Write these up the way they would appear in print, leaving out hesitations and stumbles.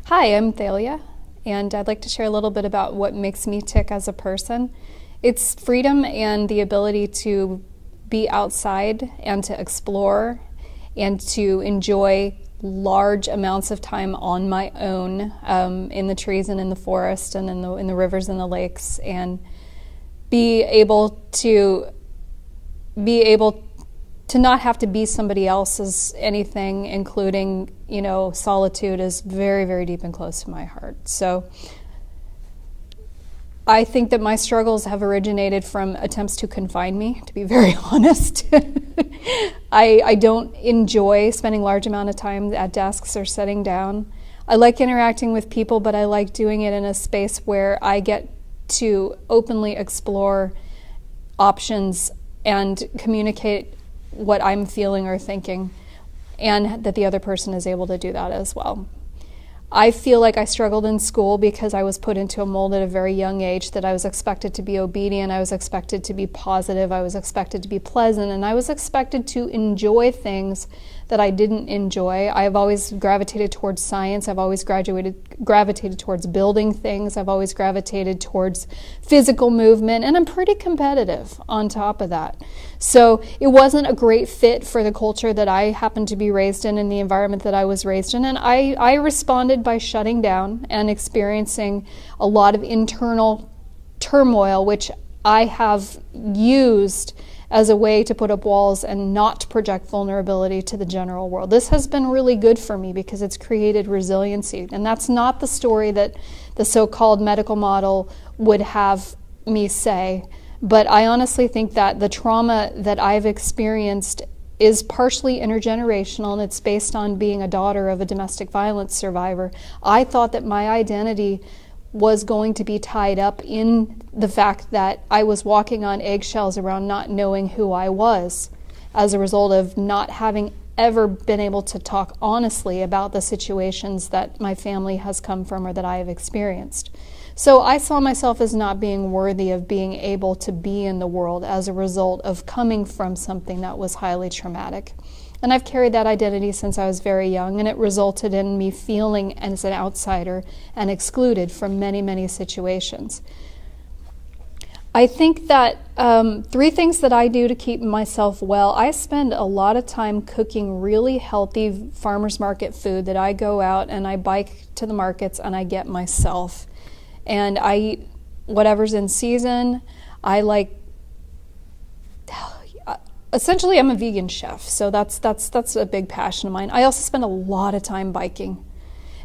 Hi, I'm Thalia, and I'd like to share a little bit about what makes me tick as a person. It's freedom and the ability to be outside and to explore and to enjoy large amounts of time on my own in the trees and in the forest and in the rivers and the lakes, and be able to not have to be somebody else's anything, including, solitude is very, very deep and close to my heart. So I think that my struggles have originated from attempts to confine me, to be very honest. I don't enjoy spending large amount of time at desks or sitting down. I like interacting with people, but I like doing it in a space where I get to openly explore options and communicate what I'm feeling or thinking, and that the other person is able to do that as well. I feel like I struggled in school because I was put into a mold at a very young age that I was expected to be obedient, I was expected to be positive, I was expected to be pleasant, and I was expected to enjoy things that I didn't enjoy. I've always gravitated towards science, I've always gravitated towards building things, I've always gravitated towards physical movement, and I'm pretty competitive on top of that. So it wasn't a great fit for the culture that I happened to be raised in the environment that I was raised in, and I responded by shutting down and experiencing a lot of internal turmoil, which I have used as a way to put up walls and not project vulnerability to the general world. This has been really good for me because it's created resiliency, and that's not the story that the so-called medical model would have me say, but I honestly think that the trauma that I've experienced is partially intergenerational, and it's based on being a daughter of a domestic violence survivor. I thought that my identity was going to be tied up in the fact that I was walking on eggshells around not knowing who I was as a result of not having ever been able to talk honestly about the situations that my family has come from or that I have experienced. So I saw myself as not being worthy of being able to be in the world as a result of coming from something that was highly traumatic. And I've carried that identity since I was very young, and it resulted in me feeling as an outsider and excluded from many, many situations. I think that 3 things that I do to keep myself well: I spend a lot of time cooking really healthy farmers market food that I go out and I bike to the markets and I get myself. And I eat whatever's in season. Essentially, I'm a vegan chef, so that's a big passion of mine. I also spend a lot of time biking.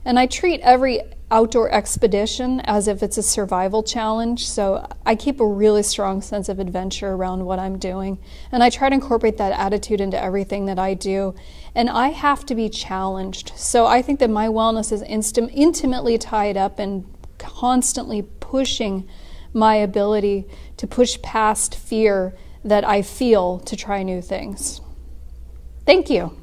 And I treat every outdoor expedition as if it's a survival challenge, so I keep a really strong sense of adventure around what I'm doing. And I try to incorporate that attitude into everything that I do. And I have to be challenged. So I think that my wellness is intimately tied up in constantly pushing my ability to push past fear that I feel to try new things. Thank you.